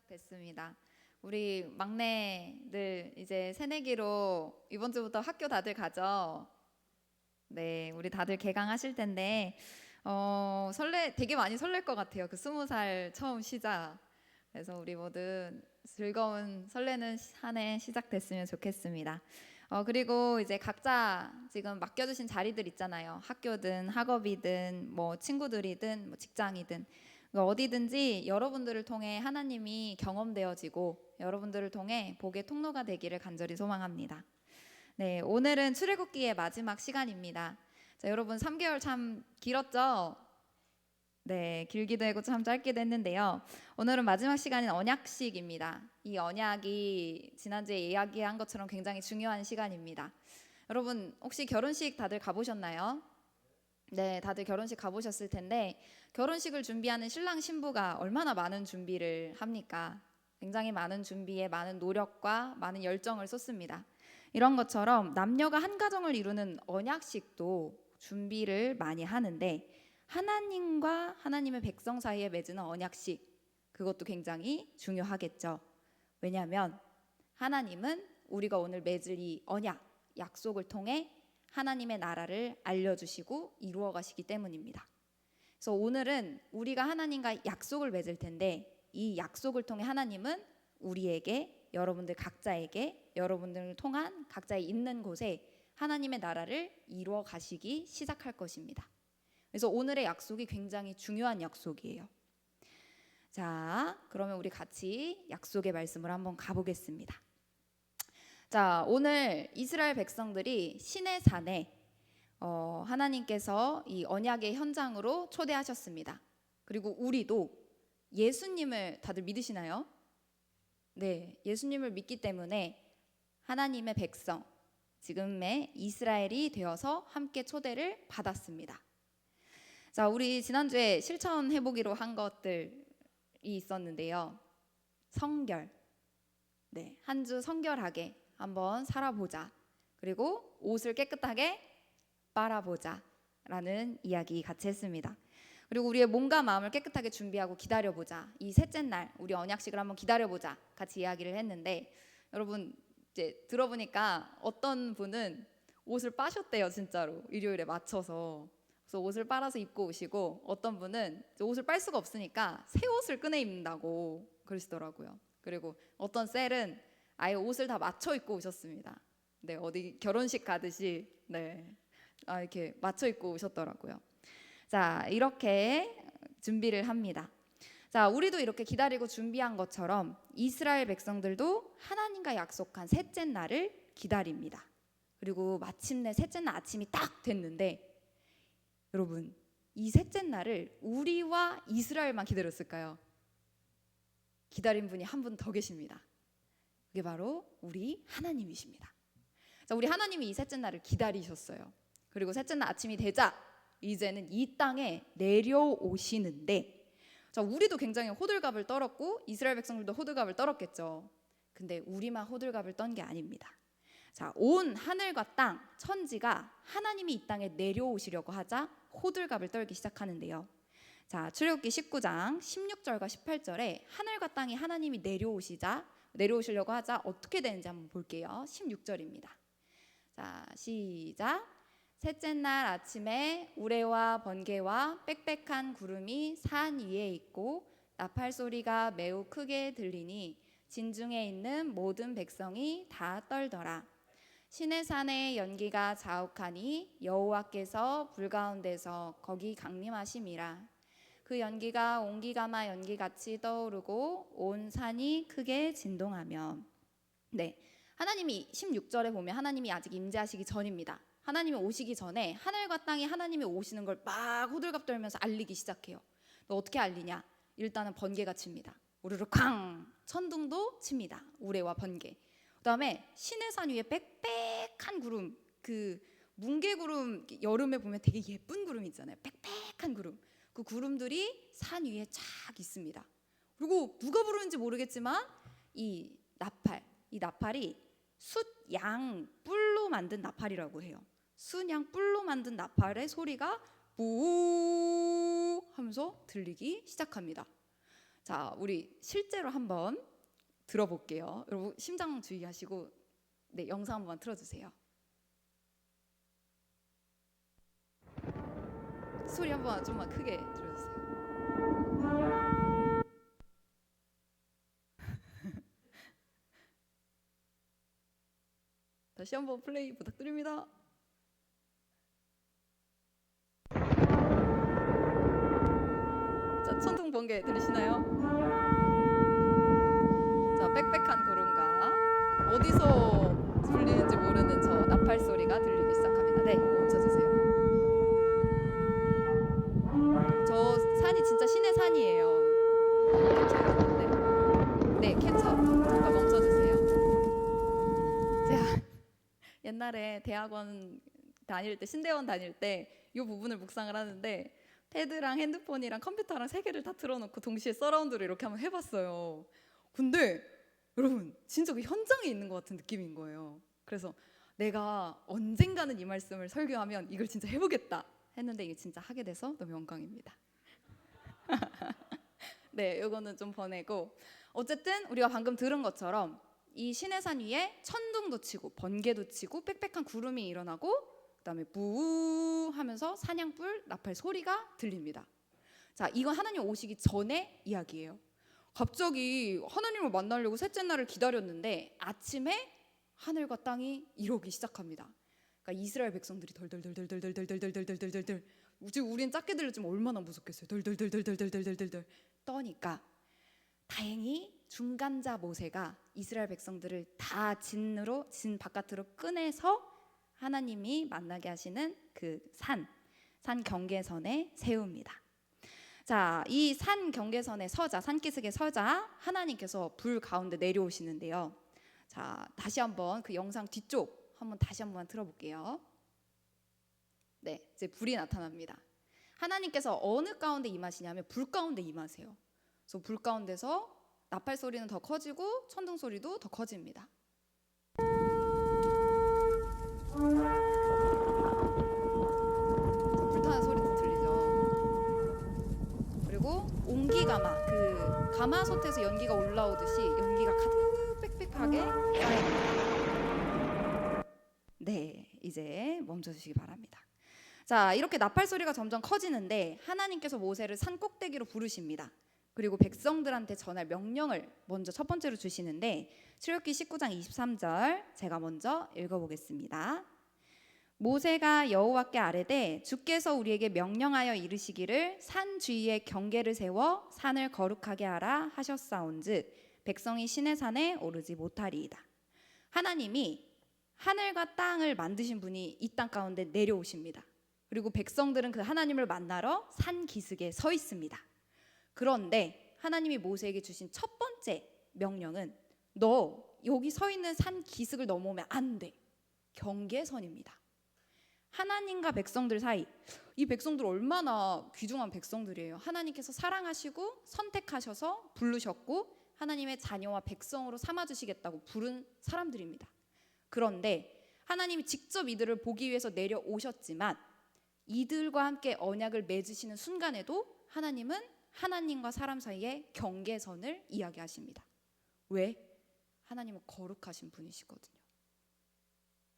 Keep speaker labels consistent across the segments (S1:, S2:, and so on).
S1: 시작됐습니다. 우리 막내들 이제 새내기로 이번 주부터 학교 다들 가죠? 네, 우리 다들 개강하실 텐데 되게 많이 설렐 것 같아요. 그 20살 처음 시작. 그래서 우리 모두 즐거운 설레는 한 해 시작됐으면 좋겠습니다. 그리고 이제 각자 지금 맡겨주신 자리들 있잖아요. 학교든 학업이든 뭐 친구들이든 뭐 직장이든 어디든지 여러분들을 통해 하나님이 경험되어지고 여러분들을 통해 복의 통로가 되기를 간절히 소망합니다. 네, 오늘은 출애굽기의 마지막 시간입니다. 자, 여러분 3개월 참 길었죠? 네, 길기도 하고 참 짧기도 했는데요. 오늘은 마지막 시간인 언약식입니다. 이 언약이 지난주에 이야기한 것처럼 굉장히 중요한 시간입니다. 여러분 혹시 결혼식 다들 가보셨나요? 네, 다들 결혼식 가보셨을 텐데 결혼식을 준비하는 신랑 신부가 얼마나 많은 준비를 합니까? 굉장히 많은 준비에 많은 노력과 많은 열정을 쏟습니다. 이런 것처럼 남녀가 한 가정을 이루는 언약식도 준비를 많이 하는데 하나님과 하나님의 백성 사이에 맺는 언약식 그것도 굉장히 중요하겠죠. 왜냐하면 하나님은 우리가 오늘 맺을 이 언약, 약속을 통해 하나님의 나라를 알려주시고 이루어 가시기 때문입니다. 그래서 오늘은 우리가 하나님과 약속을 맺을 텐데 이 약속을 통해 하나님은 우리에게 여러분들 각자에게 여러분들을 통한 각자의 있는 곳에 하나님의 나라를 이루어 가시기 시작할 것입니다. 그래서 오늘의 약속이 굉장히 중요한 약속이에요. 자, 그러면 우리 같이 약속의 말씀을 한번 가보겠습니다. 자, 오늘 이스라엘 백성들이 시내 산에 하나님께서 이 언약의 현장으로 초대하셨습니다. 그리고 우리도 예수님을 다들 믿으시나요? 네, 예수님을 믿기 때문에 하나님의 백성, 지금의 이스라엘이 되어서 함께 초대를 받았습니다. 자, 우리 지난주에 실천해보기로 한 것들이 있었는데요. 성결, 네, 한 주 성결하게 한번 살아보자. 그리고 옷을 깨끗하게 빨아보자 라는 이야기 같이 했습니다. 그리고 우리의 몸과 마음을 깨끗하게 준비하고 기다려보자. 이 셋째 날 우리 언약식을 한번 기다려보자 같이 이야기를 했는데 여러분 이제 들어보니까 어떤 분은 옷을 빠셨대요. 진짜로 일요일에 맞춰서. 그래서 옷을 빨아서 입고 오시고 어떤 분은 옷을 빨 수가 없으니까 새 옷을 꺼내 입는다고 그러시더라고요. 그리고 어떤 셀은 아예 옷을 다 맞춰 입고 오셨습니다. 네, 어디 결혼식 가듯이 네, 이렇게 맞춰 입고 오셨더라고요. 자, 이렇게 준비를 합니다. 자, 우리도 이렇게 기다리고 준비한 것처럼 이스라엘 백성들도 하나님과 약속한 셋째 날을 기다립니다. 그리고 마침내 셋째 날 아침이 딱 됐는데 여러분 이 셋째 날을 우리와 이스라엘만 기다렸을까요? 기다린 분이 한 분 더 계십니다. 그게 바로 우리 하나님이십니다. 자, 우리 하나님이 이 셋째 날을 기다리셨어요. 그리고 셋째 날 아침이 되자 이제는 이 땅에 내려오시는데 자, 우리도 굉장히 호들갑을 떨었고 이스라엘 백성들도 호들갑을 떨었겠죠. 근데 우리만 호들갑을 떤 게 아닙니다. 자, 온 하늘과 땅, 천지가 하나님이 이 땅에 내려오시려고 하자 호들갑을 떨기 시작하는데요. 자, 출애굽기 19장 16절과 18절에 하늘과 땅이 하나님이 내려오시려고 하자 어떻게 되는지 한번 볼게요. 16절입니다. 자, 시작. 셋째 날 아침에 우레와 번개와 빽빽한 구름이 산 위에 있고 나팔 소리가 매우 크게 들리니 진중에 있는 모든 백성이 다 떨더라. 시내산에 연기가 자욱하니 여호와께서 불 가운데서 거기 강림하심이라. 그 연기가 온기가마 연기같이 떠오르고 온 산이 크게 진동하며 네, 하나님이 16절에 보면 하나님이 아직 임재하시기 전입니다. 하나님이 오시기 전에 하늘과 땅이 하나님이 오시는 걸 막 호들갑 떨면서 알리기 시작해요. 너 어떻게 알리냐? 일단은 번개가 칩니다. 우르르 쾅! 천둥도 칩니다. 우레와 번개. 그다음에 시내산 위에 빽빽한 구름, 그 뭉게구름, 여름에 보면 되게 예쁜 구름 있잖아요. 빽빽한 구름. 그 구름들이 산 위에 쫙 있습니다. 그리고 누가 부르는지 모르겠지만 이 나팔이 숫, 양, 뿔로 만든 나팔이라고 해요. 숫, 양, 뿔로 만든 나팔의 소리가 부 하면서 들리기 시작합니다. 자, 우리 실제로 한번 들어볼게요. 여러분 심장 주의하시고 네, 영상 한번 틀어주세요. 소리 한번 좀만 크게 들어주세요. 다시 한번 플레이 부탁드립니다. 자, 천둥 번개 들리시나요? 자, 빽빽한 구름과 어디서 들리는지 모르는 저 나팔 소리가 들리기 시작합니다. 네, 멈춰주세요. 저 산이 진짜 신의 산이에요. 네, 캡처. 잠깐 멈춰주세요. 제가 옛날에 대학원 다닐 때, 신대원 다닐 때 이 부분을 묵상을 하는데 패드랑 핸드폰이랑 컴퓨터랑 세 개를 다 틀어놓고 동시에 서라운드로 이렇게 한번 해봤어요. 근데 여러분 진짜 그 현장에 있는 것 같은 느낌인 거예요. 그래서 내가 언젠가는 이 말씀을 설교하면 이걸 진짜 해보겠다 했는데 이게 진짜 하게 돼서 너무 영광입니다. 네, 이거는 좀 보내고 어쨌든 우리가 방금 들은 것처럼 이 시내산 위에 천둥도 치고 번개도 치고 빽빽한 구름이 일어나고 그다음에 부 하면서 사냥불 나팔 소리가 들립니다. 자, 이건 하나님 오시기 전의 이야기예요. 갑자기 하나님을 만나려고 셋째 날을 기다렸는데 아침에 하늘과 땅이 이러기 시작합니다. 그러니까 이스라엘 백성들이 덜덜덜덜덜덜덜덜덜덜덜덜 지금 우린 작게 들렸지만 얼마나 무섭겠어요. 덜덜덜덜덜덜덜덜 떠니까 다행히 중간자 모세가 이스라엘 백성들을 다 진 바깥으로 꺼내서 하나님이 만나게 하시는 그 산 경계선에 세웁니다. 자, 이 산 경계선에 서자, 산기슭에 서자 하나님께서 불 가운데 내려오시는데요. 자, 다시 한번 그 영상 뒤쪽 한번 다시 한번 틀어볼게요. 네, 이제 불이 나타납니다. 하나님께서 어느 가운데 임하시냐면 불 가운데 임하세요. 그래서 불 가운데서 나팔 소리는 더 커지고 천둥 소리도 더 커집니다. 불타는 소리도 들리죠. 그리고 옹기가마, 그 가마솥에서 연기가 올라오듯이 연기가 가득 빽빽하게 쌓입니다. 네, 이제 멈춰주시기 바랍니다. 자, 이렇게 나팔 소리가 점점 커지는데 하나님께서 모세를 산 꼭대기로 부르십니다. 그리고 백성들한테 전할 명령을 먼저 첫 번째로 주시는데 출애굽기 19장 23절 제가 먼저 읽어보겠습니다. 모세가 여호와께 아뢰되 주께서 우리에게 명령하여 이르시기를 산 주위에 경계를 세워 산을 거룩하게 하라 하셨사온즉 백성이 시내산에 오르지 못하리이다. 하나님이 하늘과 땅을 만드신 분이 이 땅 가운데 내려오십니다. 그리고 백성들은 그 하나님을 만나러 산 기슭에 서 있습니다. 그런데 하나님이 모세에게 주신 첫 번째 명령은 너 여기 서 있는 산 기슭을 넘어오면 안 돼. 경계선입니다. 하나님과 백성들 사이, 이 백성들 얼마나 귀중한 백성들이에요. 하나님께서 사랑하시고 선택하셔서 부르셨고 하나님의 자녀와 백성으로 삼아주시겠다고 부른 사람들입니다. 그런데 하나님이 직접 이들을 보기 위해서 내려오셨지만 이들과 함께 언약을 맺으시는 순간에도 하나님은 하나님과 사람 사이의 경계선을 이야기하십니다. 왜? 하나님은 거룩하신 분이시거든요.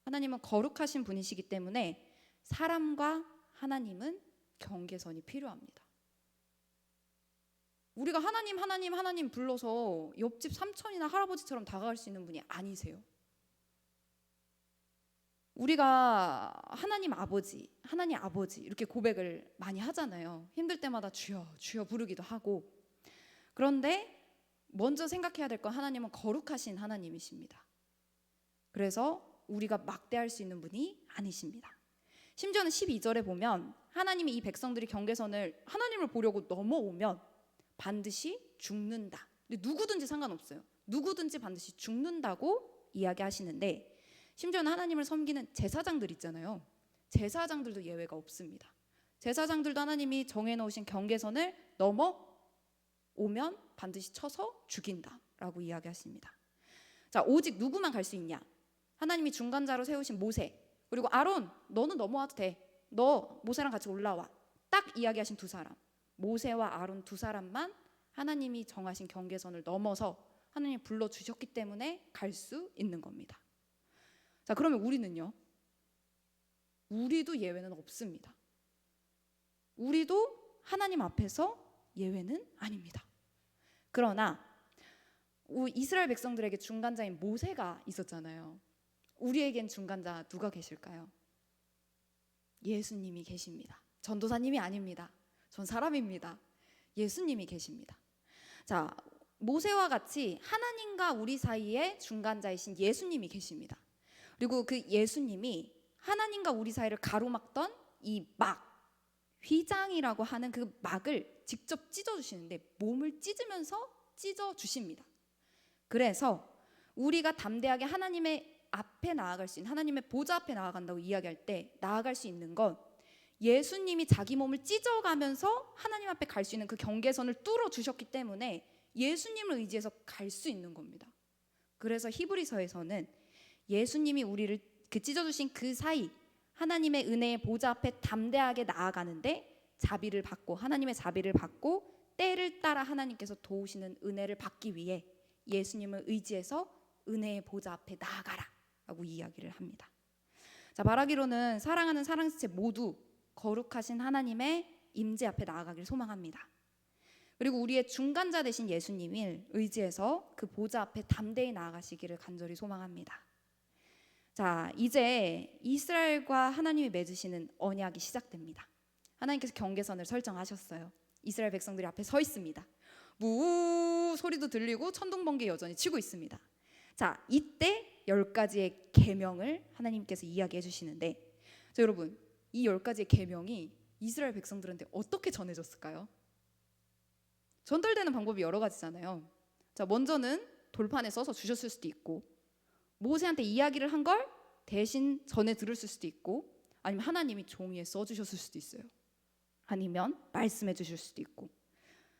S1: 하나님은 거룩하신 분이시기 때문에 사람과 하나님은 경계선이 필요합니다. 우리가 하나님 불러서 옆집 삼촌이나 할아버지처럼 다가갈 수 있는 분이 아니세요. 우리가 하나님 아버지 이렇게 고백을 많이 하잖아요. 힘들 때마다 주여 주여 부르기도 하고. 그런데 먼저 생각해야 될 건 하나님은 거룩하신 하나님이십니다. 그래서 우리가 막대할 수 있는 분이 아니십니다. 심지어는 12절에 보면 하나님이 이 백성들이 경계선을 하나님을 보려고 넘어오면 반드시 죽는다. 근데 누구든지 상관없어요. 누구든지 반드시 죽는다고 이야기하시는데 심지어는 하나님을 섬기는 제사장들 있잖아요. 제사장들도 예외가 없습니다. 제사장들도 하나님이 정해놓으신 경계선을 넘어오면 반드시 쳐서 죽인다라고 이야기하십니다. 자, 오직 누구만 갈 수 있냐? 하나님이 중간자로 세우신 모세, 그리고 아론, 너는 넘어와도 돼. 너 모세랑 같이 올라와. 딱 이야기하신 두 사람, 모세와 아론 두 사람만 하나님이 정하신 경계선을 넘어서 하나님이 불러주셨기 때문에 갈 수 있는 겁니다. 자, 그러면 우리는요? 우리도 예외는 없습니다. 우리도 하나님 앞에서 예외는 아닙니다. 그러나 이스라엘 백성들에게 중간자인 모세가 있었잖아요. 우리에겐 중간자 누가 계실까요? 예수님이 계십니다. 전도사님이 아닙니다. 전 사람입니다. 예수님이 계십니다. 자, 모세와 같이 하나님과 우리 사이에 중간자이신 예수님이 계십니다. 그리고 그 예수님이 하나님과 우리 사이를 가로막던 이 휘장이라고 하는 그 막을 직접 찢어주시는데 몸을 찢으면서 찢어주십니다. 그래서 우리가 담대하게 하나님의 앞에 나아갈 수 있는, 하나님의 보좌 앞에 나아간다고 이야기할 때 나아갈 수 있는 건 예수님이 자기 몸을 찢어가면서 하나님 앞에 갈 수 있는 그 경계선을 뚫어주셨기 때문에 예수님을 의지해서 갈 수 있는 겁니다. 그래서 히브리서에서는 예수님이 우리를 그 찢어주신 그 사이 하나님의 은혜의 보좌 앞에 담대하게 나아가는데 자비를 받고, 하나님의 자비를 받고 때를 따라 하나님께서 도우시는 은혜를 받기 위해 예수님을 의지해서 은혜의 보좌 앞에 나아가라 라고 이야기를 합니다. 자, 말하기로는 사랑하는 사랑지체 모두 거룩하신 하나님의 임재 앞에 나아가기를 소망합니다. 그리고 우리의 중간자 되신 예수님을 의지해서 그 보좌 앞에 담대히 나아가시기를 간절히 소망합니다. 자, 이제 이스라엘과 하나님이 맺으시는 언약이 시작됩니다. 하나님께서 경계선을 설정하셨어요. 이스라엘 백성들이 앞에 서 있습니다. 무 소리도 들리고 천둥 번개 여전히 치고 있습니다. 자, 이때 10가지의 계명을 하나님께서 이야기해 주시는데, 자, 여러분, 이 10가지의 계명이 이스라엘 백성들한테 어떻게 전해졌을까요? 전달되는 방법이 여러 가지잖아요. 자, 먼저는 돌판에 써서 주셨을 수도 있고, 모세한테 이야기를 한 걸 대신 전해 들었을 수도 있고, 아니면 하나님이 종이에 써주셨을 수도 있어요. 아니면 말씀해 주실 수도 있고.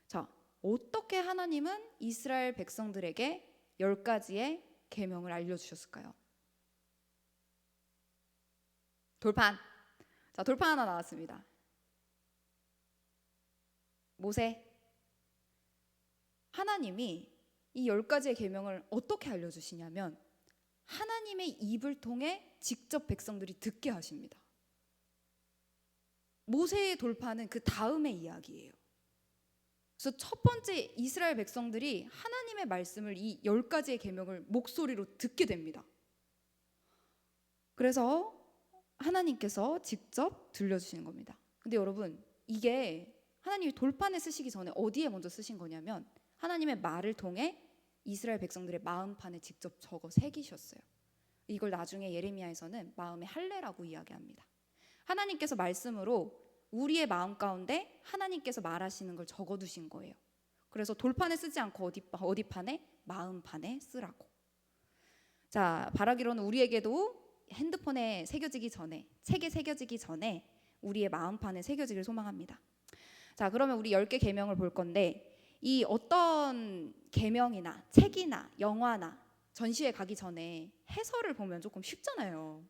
S1: 자, 어떻게 하나님은 이스라엘 백성들에게 10가지의 계명을 알려주셨을까요? 돌판. 자, 돌판 하나 나왔습니다. 모세. 하나님이 이 10가지의 계명을 어떻게 알려주시냐면 하나님의 입을 통해 직접 백성들이 듣게 하십니다. 모세의 돌파는 그 다음의 이야기예요. 그래서 첫 번째 이스라엘 백성들이 하나님의 말씀을 이 10가지의 계명을 목소리로 듣게 됩니다. 그래서 하나님께서 직접 들려주시는 겁니다. 근데 여러분, 이게 하나님이 돌판에 쓰시기 전에 어디에 먼저 쓰신 거냐면 하나님의 말을 통해 이스라엘 백성들의 마음판에 직접 적어 새기셨어요. 이걸 나중에 예레미야에서는 마음의 할례라고 이야기합니다. 하나님께서 말씀으로 우리의 마음 가운데 하나님께서 말하시는 걸 적어두신 거예요. 그래서 돌판에 쓰지 않고 어디판에? 마음판에 쓰라고. 자, 바라기로는 우리에게도 핸드폰에 새겨지기 전에, 책에 새겨지기 전에 우리의 마음판에 새겨지길 소망합니다. 자, 그러면 우리 10개 계명을 볼 건데, 이 어떤 계명이나 책이나 영화나 전시회 가기 전에 해설을 보면 조금 쉽잖아요.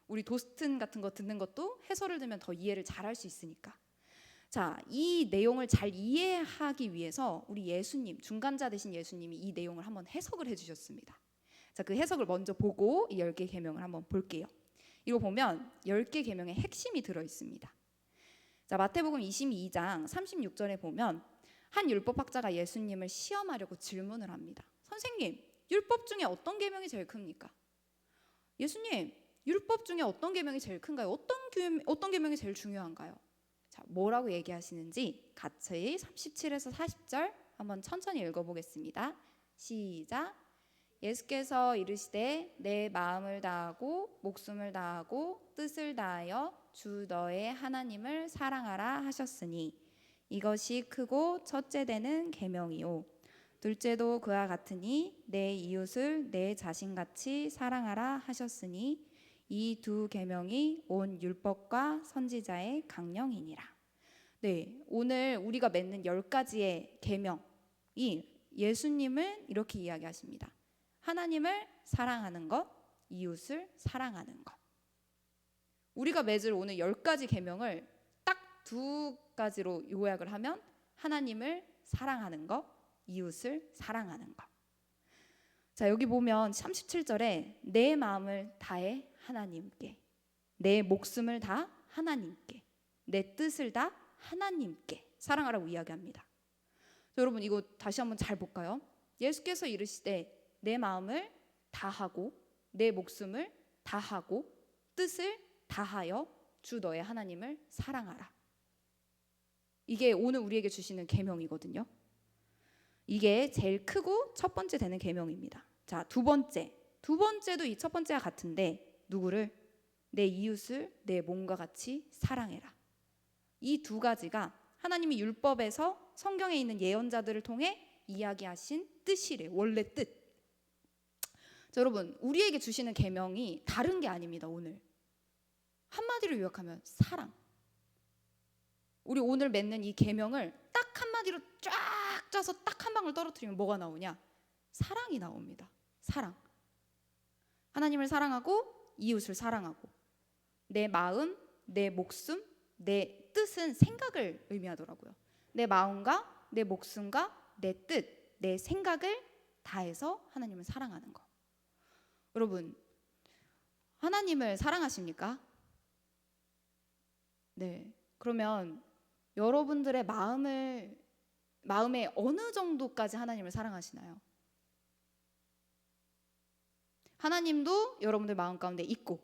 S1: 우리 도스튼 같은 거 듣는 것도 해설을 들으면 더 이해를 잘할 수 있으니까. 자, 이 내용을 잘 이해하기 위해서 우리 예수님, 중간자 되신 예수님이 이 내용을 한번 해석을 해주셨습니다. 자, 그 해석을 먼저 보고 이 10개 계명을 한번 볼게요. 이거 보면 10개 계명의 핵심이 들어있습니다. 자, 마태복음 22장 36절에 보면 한 율법학자가 예수님을 시험하려고 질문을 합니다. 선생님, 율법 중에 어떤 계명이 제일 큽니까? 예수님, 율법 중에 어떤 계명이 제일 큰가요? 어떤 계명이 제일 중요한가요? 자, 뭐라고 얘기하시는지 같이 37에서 40절 한번 천천히 읽어보겠습니다. 시작. 예수께서 이르시되 내 마음을 다하고 목숨을 다하고 뜻을 다하여 주 너의 하나님을 사랑하라 하셨으니 이것이 크고 첫째 되는 계명이요 둘째도 그와 같으니 내 이웃을 내 자신같이 사랑하라 하셨으니 이 두 계명이 온 율법과 선지자의 강령이니라. 네, 오늘 우리가 맺는 10가지의 계명이 예수님을 이렇게 이야기하십니다. 하나님을 사랑하는 것, 이웃을 사랑하는 것. 우리가 맺을 오늘 10가지 계명을 딱 2가지로 요약을 하면 하나님을 사랑하는 것, 이웃을 사랑하는 것. 자, 여기 보면 37절에 내 마음을 다해 하나님께, 내 목숨을 다 하나님께, 내 뜻을 다 하나님께 사랑하라고 이야기합니다. 자, 여러분 이거 다시 한번 잘 볼까요? 예수께서 이르시되 내 마음을 다하고 내 목숨을 다하고 뜻을 다하여 주 너의 하나님을 사랑하라. 이게 오늘 우리에게 주시는 계명이거든요. 이게 제일 크고 첫 번째 되는 계명입니다. 자, 두 번째도 이 첫 번째와 같은데 누구를? 내 이웃을 내 몸과 같이 사랑해라. 이 두 가지가 하나님이 율법에서 성경에 있는 예언자들을 통해 이야기하신 뜻이래. 원래 뜻. 자, 여러분 우리에게 주시는 계명이 다른 게 아닙니다. 오늘 한마디로 요약하면 사랑. 우리 오늘 맺는 이 계명을 딱 한마디로 쫙 짜서 딱 한 방울 떨어뜨리면 뭐가 나오냐? 사랑이 나옵니다. 사랑. 하나님을 사랑하고 이웃을 사랑하고 내 마음, 내 목숨, 내 뜻은 생각을 의미하더라고요. 내 마음과 내 목숨과 내 뜻, 내 생각을 다해서 하나님을 사랑하는 거. 여러분 하나님을 사랑하십니까? 네. 그러면 여러분들의 마음에 어느 정도까지 하나님을 사랑하시나요? 하나님도 여러분들 마음 가운데 있고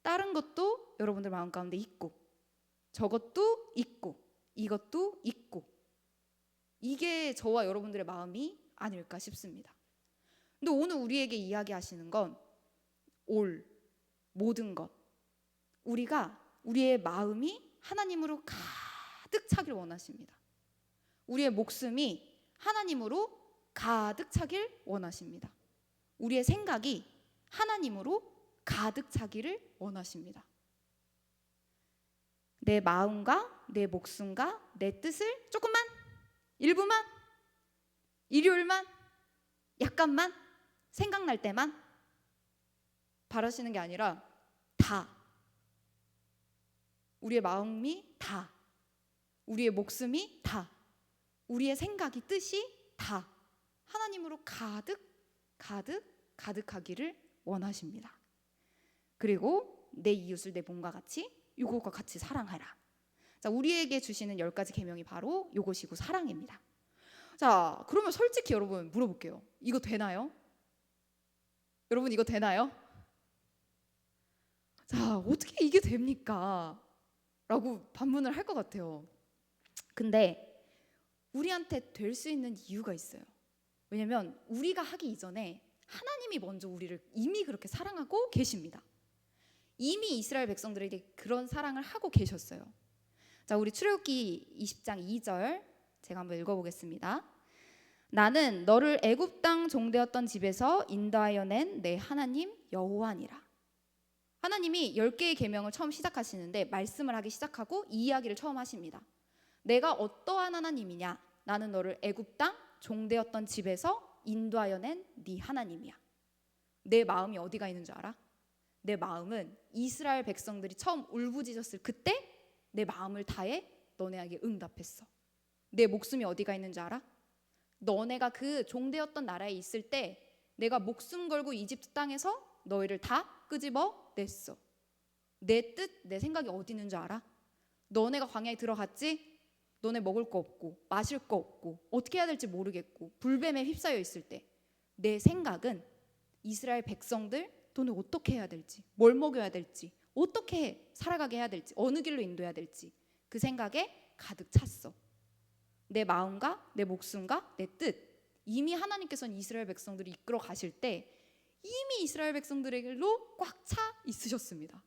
S1: 다른 것도 여러분들 마음 가운데 있고 저것도 있고 이것도 있고 이게 저와 여러분들의 마음이 아닐까 싶습니다. 근데 오늘 우리에게 이야기하시는 건 모든 것 우리의 마음이 하나님으로 가득 차길 원하십니다. 우리의 목숨이 하나님으로 가득 차길 원하십니다. 우리의 생각이 하나님으로 가득 차기를 원하십니다. 내 마음과 내 목숨과 내 뜻을 조금만, 일부만, 일요일만, 약간만, 생각날 때만 바라시는 게 아니라 다. 우리의 마음이 다, 우리의 목숨이 다, 우리의 생각이 뜻이 다 하나님으로 가득하기를 원하십니다. 그리고 내 이웃을 내 몸과 같이 이것과 같이 사랑하라. 자, 우리에게 주시는 10가지 계명이 바로 이것이고 사랑입니다. 자, 그러면 솔직히 여러분 물어볼게요. 이거 되나요? 여러분 이거 되나요? 자, 어떻게 이게 됩니까? 라고 반문을 할 것 같아요. 근데 우리한테 될 수 있는 이유가 있어요. 왜냐면 우리가 하기 이전에 하나님이 먼저 우리를 이미 그렇게 사랑하고 계십니다. 이미 이스라엘 백성들에게 그런 사랑을 하고 계셨어요. 자, 우리 출애굽기 20장 2절 제가 한번 읽어보겠습니다. 나는 너를 애굽 땅 종되었던 집에서 인도하여 낸 내 하나님 여호와니라. 하나님이 10개의 계명을 처음 시작하시는데 말씀을 하기 시작하고 이 이야기를 처음 하십니다. 내가 어떠한 하나님이냐? 나는 너를 애굽 땅 종되었던 집에서 인도하여 낸 네 하나님이야. 내 마음이 어디가 있는 줄 알아? 내 마음은 이스라엘 백성들이 처음 울부짖었을 그때 내 마음을 다해 너네에게 응답했어. 내 목숨이 어디가 있는 줄 알아? 너네가 그 종되었던 나라에 있을 때 내가 목숨 걸고 이집트 땅에서 너희를 다 끄집어 냈어. 내 뜻, 내 생각이 어디 있는 줄 알아? 너네가 광야에 들어갔지? 너네 먹을 거 없고 마실 거 없고 어떻게 해야 될지 모르겠고 불뱀에 휩싸여 있을 때 내 생각은 이스라엘 백성들 너네 어떻게 해야 될지, 뭘 먹여야 될지, 어떻게 살아가게 해야 될지, 어느 길로 인도해야 될지 그 생각에 가득 찼어. 내 마음과 내 목숨과 내 뜻. 이미 하나님께서는 이스라엘 백성들을 이끌어 가실 때 이미 이스라엘 백성들에게로 꽉 차 있으셨습니다.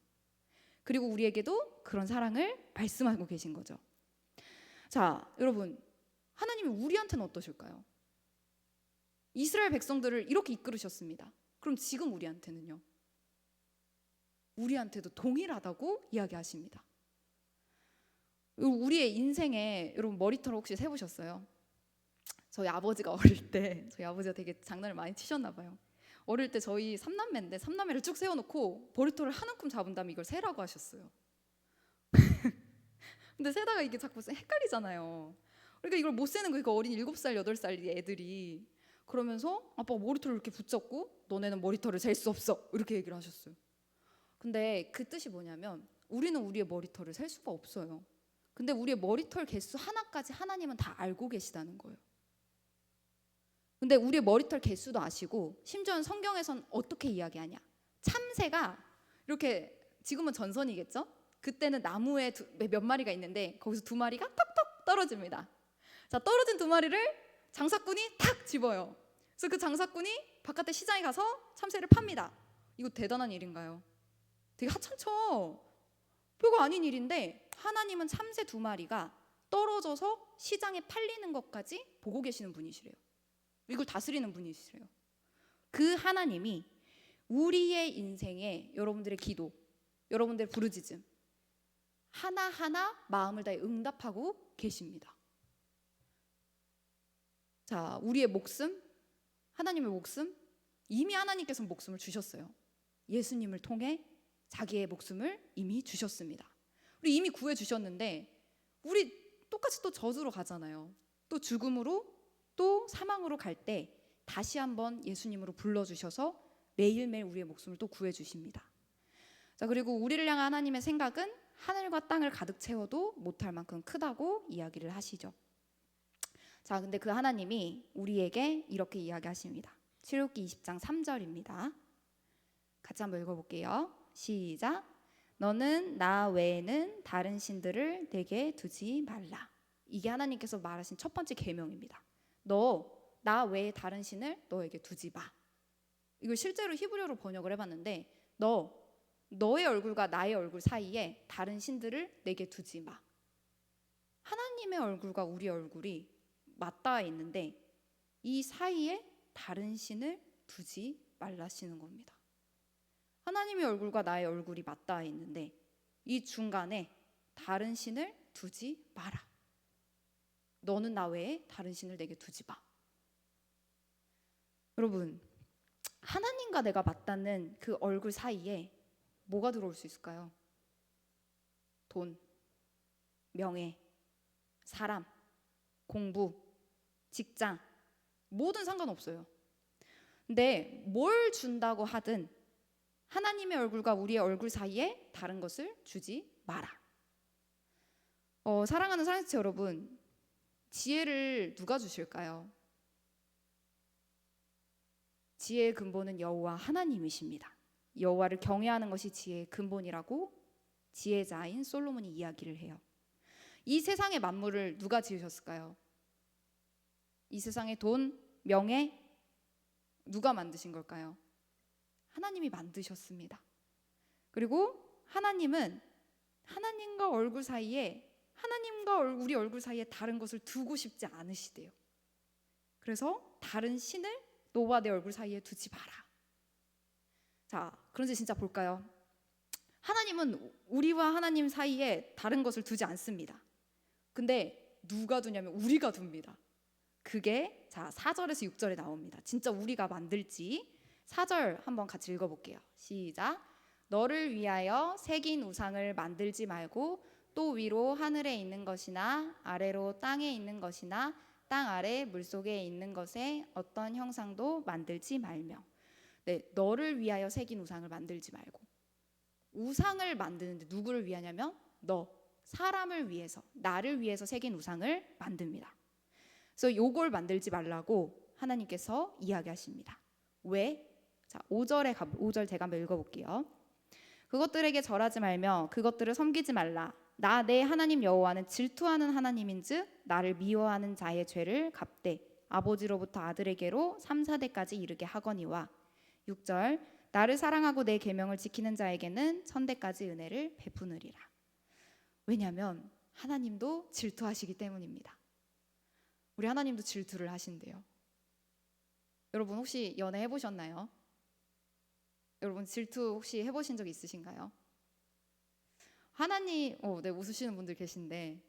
S1: 그리고 우리에게도 그런 사랑을 말씀하고 계신 거죠. 자, 여러분 하나님이 우리한테는 어떠실까요? 이스라엘 백성들을 이렇게 이끌으셨습니다. 그럼 지금 우리한테는요? 우리한테도 동일하다고 이야기하십니다. 우리의 인생에 여러분 머리털 혹시 세보셨어요? 저희 아버지가 어릴 때 저희 아버지가 되게 장난을 많이 치셨나 봐요. 어릴 때 저희 삼남매인데 삼남매를 쭉 세워놓고 머리털을 한 움큼 잡은 다음에 이걸 세라고 하셨어요. 근데 세다가 이게 자꾸 헷갈리잖아요. 그러니까 이걸 못 세는 거예요. 그 어린 7살, 8살 애들이. 그러면서 아빠가 머리털을 이렇게 붙잡고 너네는 머리털을 셀 수 없어 이렇게 얘기를 하셨어요. 근데 그 뜻이 뭐냐면 우리는 우리의 머리털을 셀 수가 없어요. 근데 우리의 머리털 개수 하나까지 하나님은 다 알고 계시다는 거예요. 근데 우리의 머리털 개수도 아시고 심지어는 성경에선 어떻게 이야기하냐, 참새가 이렇게, 지금은 전선이겠죠? 그때는 나무에 몇 마리가 있는데 거기서 2마리가 톡톡 떨어집니다. 자, 떨어진 2마리를 장사꾼이 탁 집어요. 그래서 그 장사꾼이 바깥에 시장에 가서 참새를 팝니다. 이거 대단한 일인가요? 되게 하찮죠? 별거 아닌 일인데 하나님은 참새 2마리가 떨어져서 시장에 팔리는 것까지 보고 계시는 분이시래요. 이걸 다스리는 분이시래요. 그 하나님이 우리의 인생에 여러분들의 기도, 여러분들의 부르짖음 하나하나 마음을 다해 응답하고 계십니다. 자, 우리의 목숨, 하나님의 목숨, 이미 하나님께서 목숨을 주셨어요. 예수님을 통해 자기의 목숨을 이미 주셨습니다. 우리 이미 구해 주셨는데 우리 똑같이 또 저주로 가잖아요. 또 죽음으로, 또 사망으로 갈 때 다시 한번 예수님으로 불러주셔서 매일매일 우리의 목숨을 또 구해 주십니다. 자, 그리고 우리를 향한 하나님의 생각은 하늘과 땅을 가득 채워도 못할 만큼 크다고 이야기를 하시죠. 자, 근데 그 하나님이 우리에게 이렇게 이야기하십니다. 출애굽기 20장 3절입니다. 같이 한번 읽어볼게요. 시작. 너는 나 외에는 다른 신들을 내게 두지 말라. 이게 하나님께서 말하신 첫 번째 계명입니다. 너 나 외에 다른 신을 너에게 두지 마. 이걸 실제로 히브리어로 번역을 해봤는데 너의 얼굴과 나의 얼굴 사이에 다른 신들을 내게 두지 마. 하나님의 얼굴과 우리의 얼굴이 맞닿아 있는데 이 사이에 다른 신을 두지 말라시는 겁니다. 하나님의 얼굴과 나의 얼굴이 맞닿아 있는데 이 중간에 다른 신을 두지 마라. 너는 나 외에 다른 신을 내게 두지 마. 여러분, 하나님과 내가 맞닿는 그 얼굴 사이에 뭐가 들어올 수 있을까요? 돈, 명예, 사람, 공부, 직장, 뭐든 상관없어요. 근데 뭘 준다고 하든 하나님의 얼굴과 우리의 얼굴 사이에 다른 것을 주지 마라. 사랑하는 사랑지체 여러분, 지혜를 누가 주실까요? 지혜의 근본은 여호와 하나님이십니다. 여호와를 경외하는 것이 지혜의 근본이라고 지혜자인 솔로몬이 이야기를 해요. 이 세상의 만물을 누가 지으셨을까요? 이 세상의 돈, 명예 누가 만드신 걸까요? 하나님이 만드셨습니다. 그리고 하나님은 하나님과 얼굴 사이에, 하나님과 우리 얼굴 사이에 다른 것을 두고 싶지 않으시대요. 그래서 다른 신을 너와 내 얼굴 사이에 두지 마라. 자, 그런지 진짜 볼까요? 하나님은 우리와 하나님 사이에 다른 것을 두지 않습니다. 근데 누가 두냐면 우리가 둡니다. 그게 자 4절에서 6절에 나옵니다. 진짜 우리가 만들지. 4절 한번 같이 읽어볼게요. 시작. 너를 위하여 새긴 우상을 만들지 말고 또 위로 하늘에 있는 것이나 아래로 땅에 있는 것이나 땅 아래 물속에 있는 것에 어떤 형상도 만들지 말며. 네, 너를 위하여 새긴 우상을 만들지 말고. 우상을 만드는데 누구를 위하냐면 사람을 위해서, 나를 위해서 새긴 우상을 만듭니다. 그래서 요걸 만들지 말라고 하나님께서 이야기하십니다. 왜? 자, 5절 제가 한번 읽어볼게요. 그것들에게 절하지 말며 그것들을 섬기지 말라. 나 내 하나님 여호와는 질투하는 하나님인즉 나를 미워하는 자의 죄를 갚되 아버지로부터 아들에게로 3, 4대까지 이르게 하거니와. 6절 나를 사랑하고 내 계명을 지키는 자에게는 1000대까지 은혜를 베푸느리라. 왜냐하면 하나님도 질투하시기 때문입니다. 우리 하나님도 질투를 하신대요. 여러분 혹시 연애 해보셨나요? 여러분 질투 혹시 해보신 적 있으신가요? 하나님, 네, 웃으시는 분들 계신데,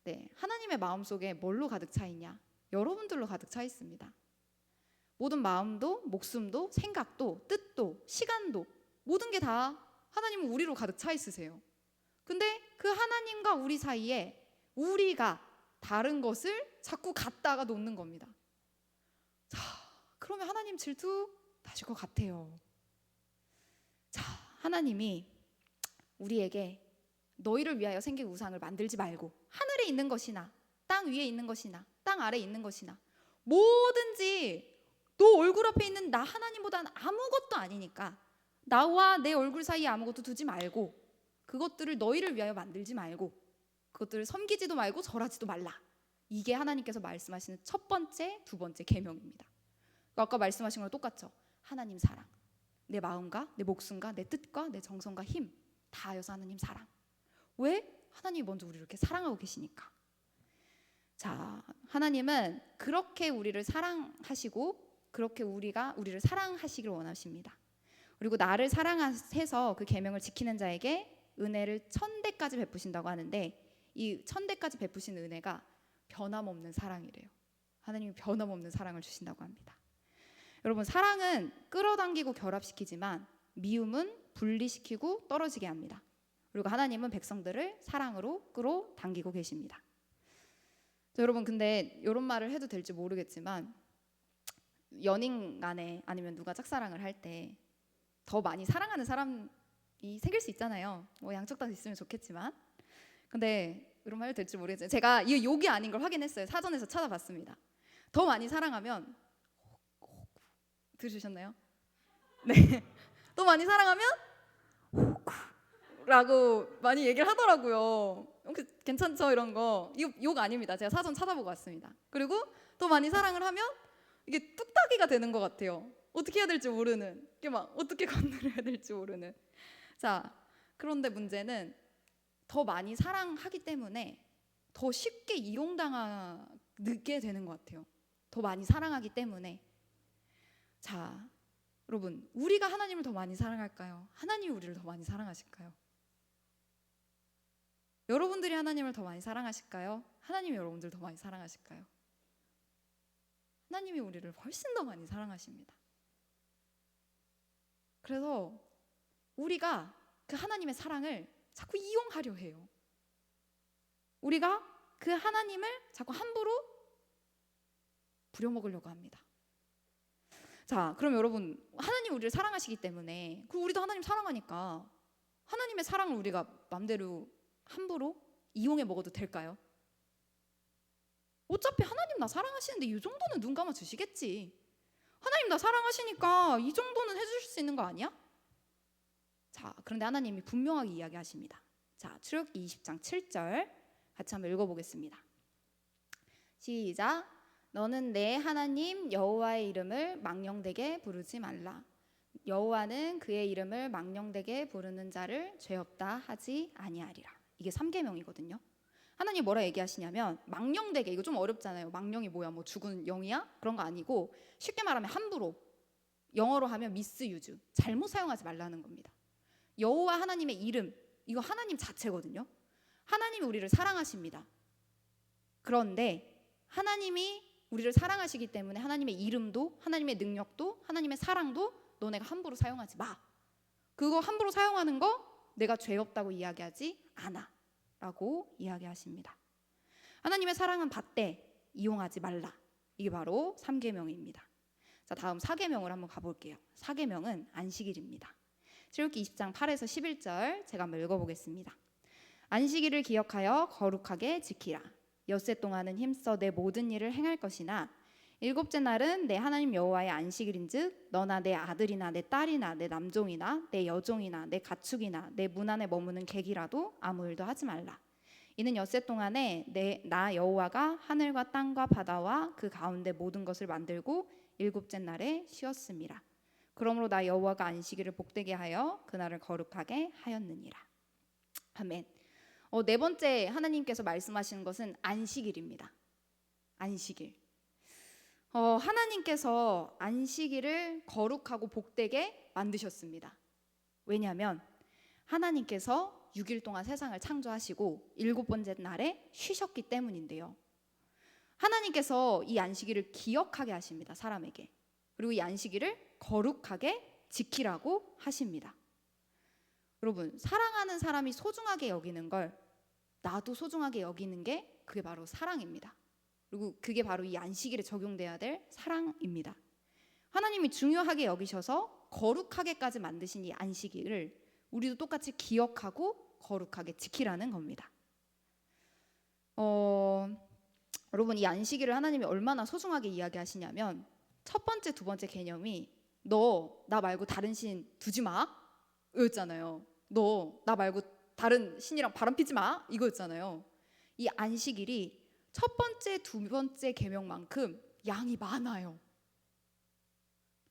S1: 네, 하나님의 마음속에 뭘로 가득 차 있냐? 여러분들로 가득 차 있습니다. 모든 마음도, 목숨도, 생각도, 뜻도, 시간도, 모든 게 다 하나님은 우리로 가득 차 있으세요. 근데 그 하나님과 우리 사이에 우리가 다른 것을 자꾸 갖다가 놓는 겁니다. 자, 그러면 하나님 질투나실 것 같아요. 자, 하나님이 우리에게 너희를 위하여 생긴 우상을 만들지 말고 하늘에 있는 것이나 땅 위에 있는 것이나 땅 아래에 있는 것이나 뭐든지 너 얼굴 앞에 있는 나 하나님보다는 아무것도 아니니까 나와 내 얼굴 사이에 아무것도 두지 말고 그것들을 너희를 위하여 만들지 말고 그것들을 섬기지도 말고 절하지도 말라. 이게 하나님께서 말씀하시는 첫 번째, 두 번째 계명입니다. 아까 말씀하신 거랑 똑같죠. 하나님 사랑, 내 마음과 내 목숨과 내 뜻과 내 정성과 힘 다하여서 하나님 사랑. 왜? 하나님이 먼저 우리를 이렇게 사랑하고 계시니까. 자, 하나님은 그렇게 우리를 사랑하시고 그렇게 우리를 사랑하시기를 원하십니다. 그리고 나를 사랑해서 그 계명을 지키는 자에게 은혜를 1000대까지 베푸신다고 하는데 이 1000대까지 베푸신 은혜가 변함없는 사랑이래요. 하나님이 변함없는 사랑을 주신다고 합니다. 여러분, 사랑은 끌어당기고 결합시키지만 미움은 분리시키고 떨어지게 합니다. 그리고 하나님은 백성들을 사랑으로 끌어당기고 계십니다. 자, 여러분, 근데 이런 말을 해도 될지 모르겠지만 연인 간에 아니면 누가 짝사랑을 할 때 더 많이 사랑하는 사람이 생길 수 있잖아요. 뭐 양쪽 다 있으면 좋겠지만. 근데 이런 말 해도 될지 모르겠지만 제가 이게 욕이 아닌 걸 확인했어요. 사전에서 찾아봤습니다. 더 많이 사랑하면 들으셨나요? 네. 더 많이 사랑하면 라고 많이 얘기를 하더라고요. 괜찮죠? 이런 거. 욕 아닙니다. 제가 사전 찾아보고 왔습니다. 그리고 더 많이 사랑을 하면 이게 뚝딱이가 되는 것 같아요. 어떻게 해야 될지 모르는, 이게 막 어떻게 건드려야 될지 모르는. 자, 그런데 문제는 더 많이 사랑하기 때문에 더 쉽게 이용당하게 되는 것 같아요. 더 많이 사랑하기 때문에. 자, 여러분, 우리가 하나님을 더 많이 사랑할까요? 하나님이 우리를 더 많이 사랑하실까요? 여러분들이 하나님을 더 많이 사랑하실까요? 하나님이 여러분들을 더 많이 사랑하실까요? 하나님이 우리를 훨씬 더 많이 사랑하십니다. 그래서 우리가 그 하나님의 사랑을 자꾸 이용하려 해요. 우리가 그 하나님을 자꾸 함부로 부려먹으려고 합니다. 자, 그럼 여러분, 하나님 우리를 사랑하시기 때문에 그리고 우리도 하나님 사랑하니까 하나님의 사랑을 우리가 마음대로 함부로 이용해 먹어도 될까요? 어차피 하나님 나 사랑하시는데 이 정도는 눈 감아 주시겠지. 하나님 나 사랑하시니까 이 정도는 해주실 수 있는 거 아니야? 자, 그런데 하나님이 분명하게 이야기하십니다. 자, 출애굽기 20장 7절 같이 한번 읽어보겠습니다. 시작. 너는 내 하나님 여호와의 이름을 망령되게 부르지 말라. 여호와는 그의 이름을 망령되게 부르는 자를 죄 없다 하지 아니하리라. 이게 3계명이거든요. 하나님 뭐라 얘기하시냐면 망령되게, 이거 좀 어렵잖아요. 망령이 뭐야? 뭐 죽은 영이야? 그런 거 아니고 쉽게 말하면 함부로, 영어로 하면 미스유즈, 잘못 사용하지 말라는 겁니다. 여호와 하나님의 이름, 이거 하나님 자체거든요. 하나님이 우리를 사랑하십니다. 그런데 하나님이 우리를 사랑하시기 때문에 하나님의 이름도, 하나님의 능력도, 하나님의 사랑도 너네가 함부로 사용하지 마. 그거 함부로 사용하는 거 내가 죄 없다고 이야기하지 않아 라고 이야기하십니다. 하나님의 사랑은 받되 이용하지 말라. 이게 바로 3계명입니다. 자, 다음 4계명을 한번 가볼게요. 4계명은 안식일입니다. 출애굽기 20장 8에서 11절 제가 한번 읽어보겠습니다. 안식일을 기억하여 거룩하게 지키라. 엿새 동안은 힘써 내 모든 일을 행할 것이나 일곱째 날은 내 하나님 여호와의 안식일인즉 너나 내 아들이나 내 딸이나 내 남종이나 내 여종이나 내 가축이나 내 문 안에 머무는 객이라도 아무 일도 하지 말라. 이는 엿새 동안에 나 여호와가 하늘과 땅과 바다와 그 가운데 모든 것을 만들고 일곱째 날에 쉬었음이라. 그러므로 나 여호와가 안식일을 복되게 하여 그날을 거룩하게 하였느니라. 아멘. 네 번째 하나님께서 말씀하시는 것은 안식일입니다. 안식일. 하나님께서 안식일을 거룩하고 복되게 만드셨습니다. 왜냐하면 하나님께서 6일 동안 세상을 창조하시고 7번째 날에 쉬셨기 때문인데요. 하나님께서 이 안식일을 기억하게 하십니다. 사람에게. 그리고 이 안식일을 거룩하게 지키라고 하십니다. 여러분, 사랑하는 사람이 소중하게 여기는 걸 나도 소중하게 여기는 게 그게 바로 사랑입니다. 그리고 그게 바로 이 안식일에 적용돼야 될 사랑입니다. 하나님이 중요하게 여기셔서 거룩하게까지 만드신 이 안식일을 우리도 똑같이 기억하고 거룩하게 지키라는 겁니다. 여러분, 이 안식일을 하나님이 얼마나 소중하게 이야기하시냐면 첫 번째, 두 번째 개념이 너 나 말고 다른 신 두지 마 이거였잖아요. 너 나 말고 다른 신이랑 바람 피지 마 이거였잖아요. 이 안식일이 첫 번째, 두 번째 계명만큼 양이 많아요.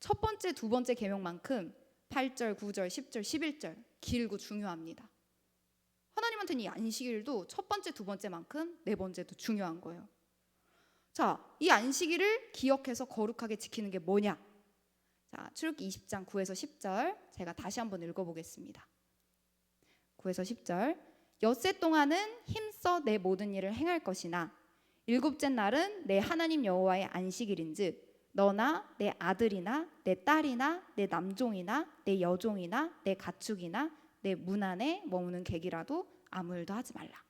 S1: 첫 번째, 두 번째 계명만큼 8절, 9절, 10절, 11절 길고 중요합니다. 하나님한테는 이 안식일도 첫 번째, 두 번째만큼 네 번째도 중요한 거예요. 자, 이 안식일을 기억해서 거룩하게 지키는 게 뭐냐? 자, 출애굽기 20장 9에서 10절 제가 다시 한번 읽어보겠습니다. 9에서 10절 엿새 동안은 힘써 내 모든 일을 행할 것이나 일곱째 날은 내 하나님 여호와의 안식일인즉 너나 내 아들이나 내 딸이나 내 남종이나 내 여종이나 내 가축이나 내 문 안에 머무는 객이라도 아무 일도 하지 말라.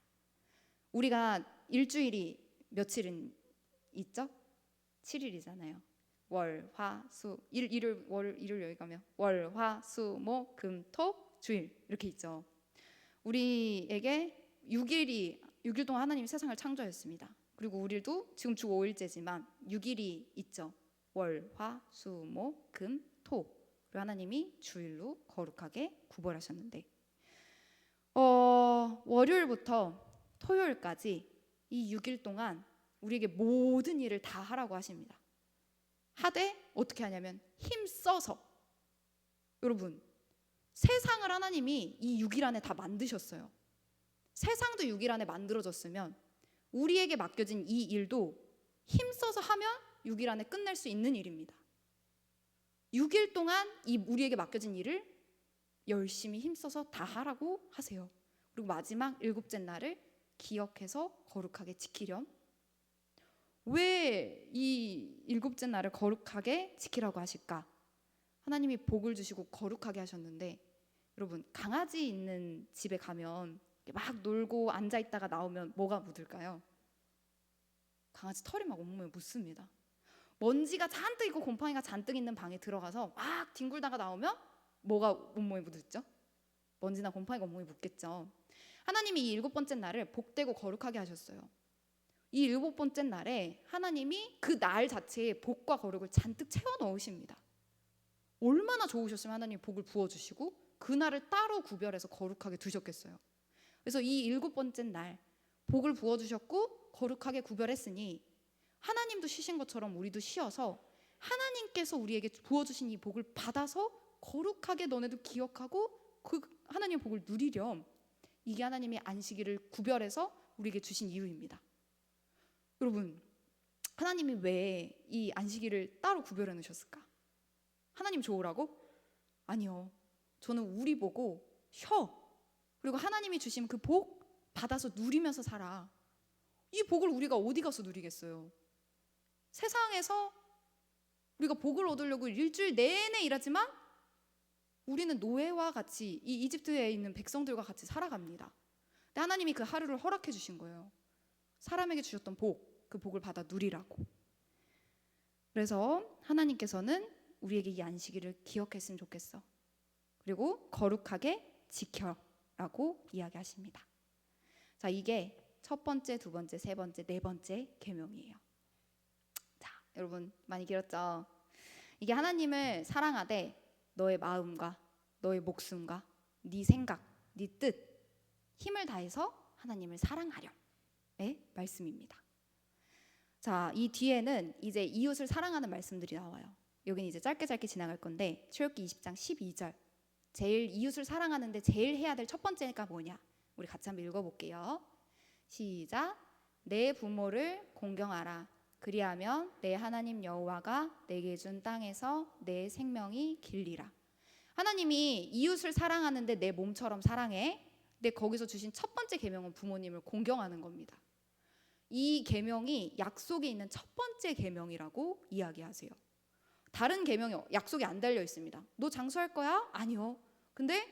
S1: 우리가 일주일이 며칠은 있죠? 7일이잖아요. 월, 화, 수, 일요일 여기 가면 월, 화, 수, 목, 금, 토, 주일 이렇게 있죠. 우리에게 6일 동안 하나님이 세상을 창조했습니다. 그리고 우리도 지금 주 5일째지만 6일이 있죠. 월, 화, 수, 목, 금, 토. 그리고 하나님이 주일로 거룩하게 구별하셨는데 월요일부터 토요일까지 이 6일 동안 우리에게 모든 일을 다 하라고 하십니다. 하되 어떻게 하냐면 힘써서. 여러분, 세상을 하나님이 이 6일 안에 다 만드셨어요. 세상도 6일 안에 만들어졌으면 우리에게 맡겨진 이 일도 힘써서 하면 6일 안에 끝낼 수 있는 일입니다. 6일 동안 이 우리에게 맡겨진 일을 열심히 힘써서 다 하라고 하세요. 그리고 마지막 일곱째 날을 기억해서 거룩하게 지키렴. 왜 이 일곱째 날을 거룩하게 지키라고 하실까? 하나님이 복을 주시고 거룩하게 하셨는데 여러분, 강아지 있는 집에 가면 막 놀고 앉아 있다가 나오면 뭐가 묻을까요? 강아지 털이 막 온몸에 묻습니다. 먼지가 잔뜩 있고 곰팡이가 잔뜩 있는 방에 들어가서 막 뒹굴다가 나오면 뭐가 온몸에 묻었죠? 먼지나 곰팡이가 온몸에 묻겠죠. 하나님이 이 일곱 번째 날을 복되고 거룩하게 하셨어요. 이 일곱 번째 날에 하나님이 그 날 자체에 복과 거룩을 잔뜩 채워 넣으십니다. 얼마나 좋으셨으면 하나님이 복을 부어주시고 그 날을 따로 구별해서 거룩하게 두셨겠어요. 그래서 이 일곱 번째 날 복을 부어주셨고 거룩하게 구별했으니 하나님도 쉬신 것처럼 우리도 쉬어서 하나님께서 우리에게 부어주신 이 복을 받아서 거룩하게 너네도 기억하고 그 하나님의 복을 누리렴. 이게 하나님의 안식일을 구별해서 우리에게 주신 이유입니다. 여러분, 하나님이 왜 이 안식일을 따로 구별해 놓으셨을까? 하나님 좋으라고? 아니요. 저는 우리 보고 쉬어. 그리고 하나님이 주신 그 복 받아서 누리면서 살아. 이 복을 우리가 어디 가서 누리겠어요? 세상에서 우리가 복을 얻으려고 일주일 내내 일하지만 우리는 노예와 같이 이 이집트에 있는 백성들과 같이 살아갑니다. 근데 하나님이 그 하루를 허락해 주신 거예요. 사람에게 주셨던 복, 그 복을 받아 누리라고. 그래서 하나님께서는 우리에게 이 안식일을 기억했으면 좋겠어. 그리고 거룩하게 지켜라고 이야기하십니다. 자, 이게 첫 번째, 두 번째, 세 번째, 네 번째 계명이에요. 자, 여러분 많이 길었죠? 이게 하나님을 사랑하되 너의 마음과 너의 목숨과 네 생각, 네 뜻, 힘을 다해서 하나님을 사랑하렴의 말씀입니다. 자, 이 뒤에는 이제 이웃을 사랑하는 말씀들이 나와요. 여기는 이제 짧게 지나갈 건데 출애굽기 20장 12절. 제일 이웃을 사랑하는데 제일 해야 될 첫 번째가 뭐냐? 우리 같이 한번 읽어볼게요. 시작. 내 부모를 공경하라. 그리하면 내 하나님 여호와가 내게 준 땅에서 내 생명이 길리라. 하나님이 이웃을 사랑하는데 내 몸처럼 사랑해. 근데 거기서 주신 첫 번째 계명은 부모님을 공경하는 겁니다. 이 계명이 약속에 있는 첫 번째 계명이라고 이야기하세요. 다른 계명이 약속이 안 달려 있습니다. 너 장수할 거야? 아니요. 근데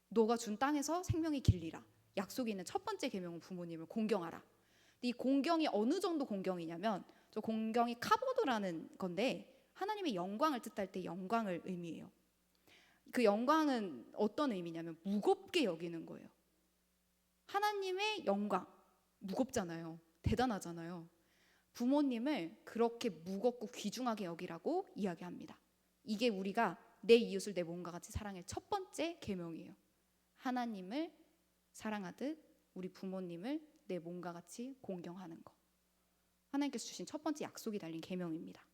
S1: 너가 준 땅에서 생명이 길리라. 약속에 있는 첫 번째 계명은 부모님을 공경하라. 이 공경이 어느 정도 공경이냐면 저 공경이 카보드라는 건데 하나님의 영광을 뜻할 때 영광을 의미해요. 그 영광은 어떤 의미냐면 무겁게 여기는 거예요. 하나님의 영광 무겁잖아요. 대단하잖아요. 부모님을 그렇게 무겁고 귀중하게 여기라고 이야기합니다. 이게 우리가 내 이웃을 내 몸과 같이 사랑할 첫 번째 계명이에요. 하나님을 사랑하듯 우리 부모님을 내 몸과 같이 공경하는 거. 하나님께서 주신 첫 번째 약속이 달린 계명입니다.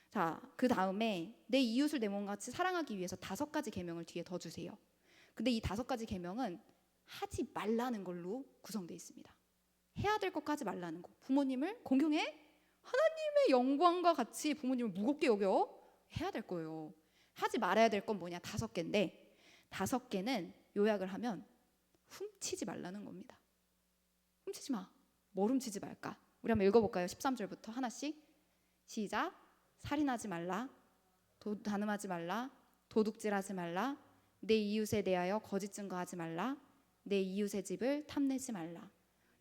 S1: 자, 그 다음에 내 이웃을 내 몸과 같이 사랑하기 위해서 5가지 계명을 뒤에 더 주세요. 근데 이 5가지 계명은 하지 말라는 걸로 구성되어 있습니다. 해야 될 것까지 말라는 거. 부모님을 공경해? 하나님의 영광과 같이 부모님을 무겁게 여겨? 해야 될 거예요. 하지 말아야 될 건 뭐냐? 5개인데 5개는 요약을 하면 훔치지 말라는 겁니다. 훔치지 마. 뭘 훔치지 말까? 우리 한번 읽어볼까요? 13절부터 하나씩. 시작. 살인하지 말라. 간음하지 말라. 도둑질하지 말라. 내 이웃에 대하여 거짓 증거하지 말라. 내 이웃의 집을 탐내지 말라.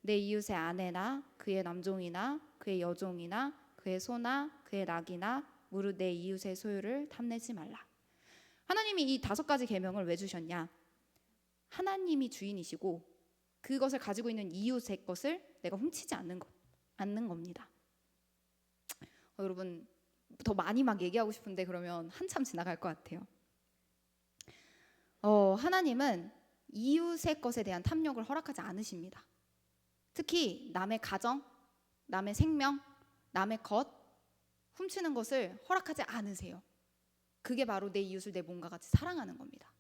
S1: 내 이웃의 아내나 그의 남종이나 그의 여종이나 그의 소나 그의 낙이나 무릇 내 이웃의 소유를 탐내지 말라. 하나님이 이 5가지 계명을 왜 주셨냐? 하나님이 주인이시고 그것을 가지고 있는 이웃의 것을 내가 훔치지 않는 겁니다. 여러분 더 많이 막 얘기하고 싶은데 그러면 한참 지나갈 것 같아요. 하나님은 이웃의 것에 대한 탐욕을 허락하지 않으십니다. 특히 남의 가정, 남의 생명, 남의 것 훔치는 것을 허락하지 않으세요. 그게 바로 내 이웃을 내 몸과 같이 사랑하는 겁니다.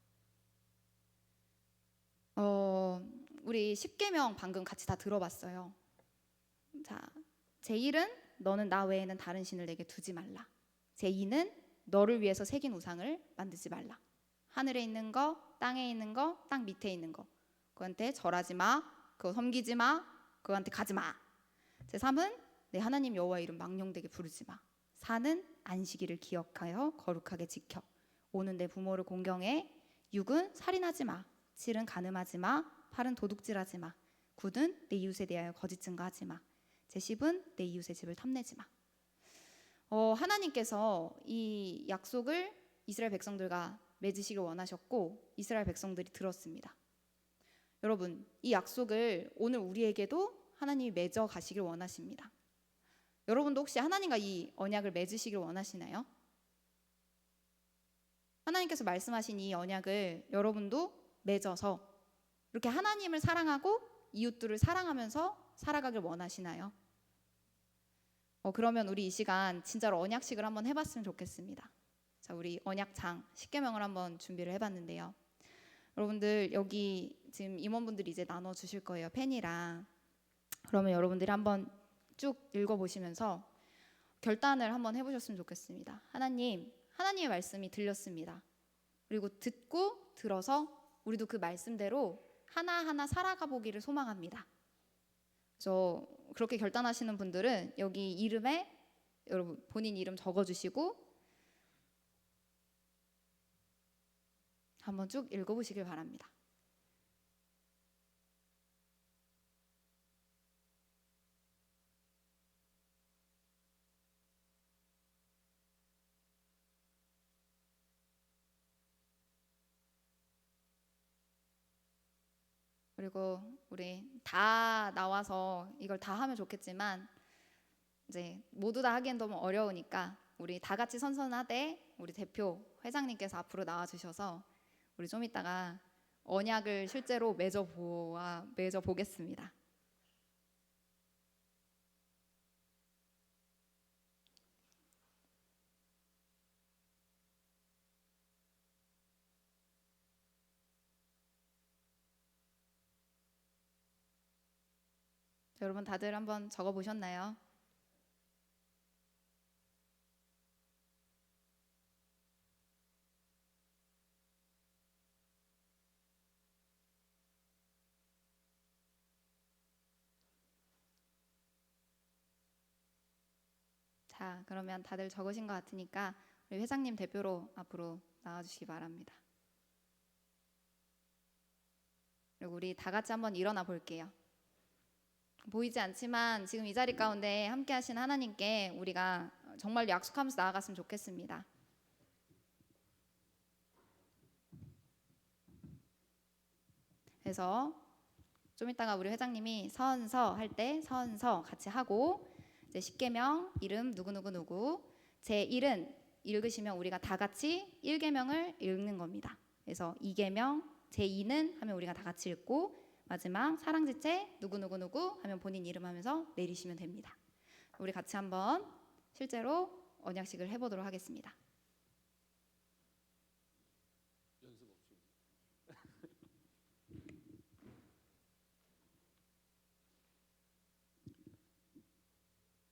S1: 우리 10계명 방금 같이 다 들어봤어요. 자, 제1은 너는 나 외에는 다른 신을 내게 두지 말라. 제2는 너를 위해서 새긴 우상을 만들지 말라. 하늘에 있는 거, 땅에 있는 거, 땅 밑에 있는 거. 그한테 절하지 마. 그거 섬기지 마. 그한테 가지 마. 제3은 내 하나님 여호와 이름 망령되게 부르지 마. 4는 안식일을 기억하여 거룩하게 지켜. 5는 내 부모를 공경해. 6은 살인하지 마. 7은 간음하지 마. 8은 도둑질하지 마. 9는 내 이웃에 대하여 거짓 증거하지 마. 제10은 내 이웃의 집을 탐내지 마. 하나님께서 이 약속을 이스라엘 백성들과 맺으시길 원하셨고 이스라엘 백성들이 들었습니다. 여러분, 이 약속을 오늘 우리에게도 하나님이 맺어 가시길 원하십니다. 여러분도 혹시 하나님과 이 언약을 맺으시길 원하시나요? 하나님께서 말씀하신 이 언약을 여러분도 맺어서 이렇게 하나님을 사랑하고 이웃들을 사랑하면서 살아가길 원하시나요? 그러면 우리 이 시간 진짜로 언약식을 한번 해봤으면 좋겠습니다. 자, 우리 언약장 10계명을 한번 준비를 해봤는데요. 여러분들 여기 지금 임원분들이 이제 나눠주실 거예요. 펜이랑. 그러면 여러분들이 한번 쭉 읽어보시면서 결단을 한번 해보셨으면 좋겠습니다. 하나님의 말씀이 들렸습니다. 그리고 듣고 들어서 우리도 그 말씀대로 하나하나 살아가 보기를 소망합니다. 그래서 그렇게 결단하시는 분들은 여기 이름에 여러분 본인 이름 적어주시고 한번 쭉 읽어보시길 바랍니다. 그리고 우리 다 나와서 이걸 다 하면 좋겠지만 이제 모두 다 하기엔 너무 어려우니까 우리 다 같이 선선하되 우리 대표 회장님께서 앞으로 나와주셔서 우리 좀 이따가 언약을 실제로 맺어 보겠습니다. 여러분 다들 한번 적어 보셨나요? 자, 그러면 다들 적으신 것 같으니까 우리 회장님 대표로 앞으로 나와주시기 바랍니다. 그리고 우리 다 같이 한번 일어나 볼게요. 보이지 않지만 지금 이 자리 가운데 함께 하신 하나님께 우리가 정말 약속하면서 나아갔으면 좋겠습니다. 그래서 좀 이따가 우리 회장님이 선서 할 때 선서 같이 하고 이제 십계명 이름 누구 제 1은 읽으시면 우리가 다 같이 1계명을 읽는 겁니다. 그래서 2계명 제 2는 하면 우리가 다 같이 읽고 마지막 사랑제째 누구 하면 본인 이름 하면서 내리시면 됩니다. 우리 같이 한번 실제로 언약식을 해보도록 하겠습니다.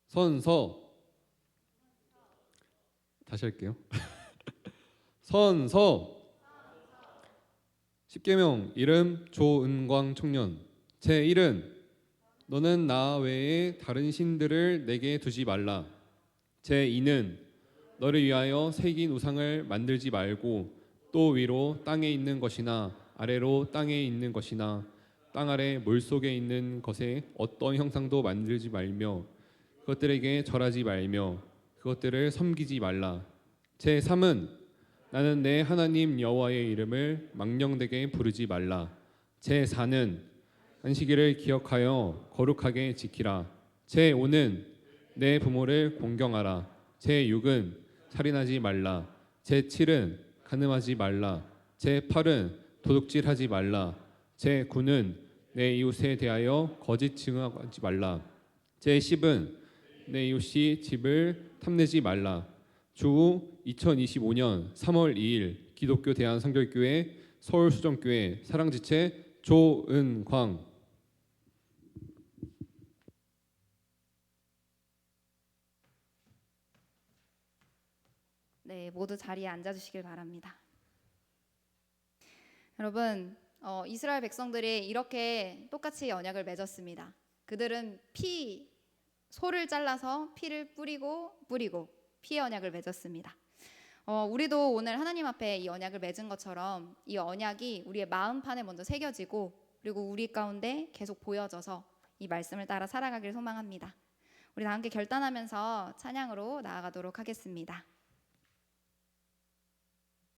S2: 선서. 다시 할게요. 선서. 십계명 이름 조은광 청년. 제 1은 너는 나 외에 다른 신들을 내게 두지 말라. 제 2는 너를 위하여 새긴 우상을 만들지 말고 또 위로 땅에 있는 것이나 아래로 땅에 있는 것이나 땅 아래 물속에 있는 것에 어떤 형상도 만들지 말며 그것들에게 절하지 말며 그것들을 섬기지 말라. 제 3은 나는 내 하나님 여호와의 이름을 망령되게 부르지 말라. 제 4는 안식일을 기억하여 거룩하게 지키라. 제 5는 내 부모를 공경하라. 제 6은 살인하지 말라. 제 7은 간음하지 말라. 제 8은 도둑질하지 말라. 제 9는 내 이웃에 대하여 거짓 증언하지 말라. 제 10은 내 이웃이 집을 탐내지 말라. 주 2025년 3월 2일 기독교 대한성결교회 서울수정교회 사랑지체 조은광.
S1: 네, 모두 자리에 앉아주시길 바랍니다. 여러분, 이스라엘 백성들이 이렇게 똑같이 언약을 맺었습니다. 그들은 소를 잘라서 피를 뿌리고 피의 언약을 맺었습니다. 우리도 오늘 하나님 앞에 이 언약을 맺은 것처럼 이 언약이 우리의 마음판에 먼저 새겨지고 그리고 우리 가운데 계속 보여져서 이 말씀을 따라 살아가길 소망합니다. 우리 다 함께 결단하면서 찬양으로 나아가도록 하겠습니다.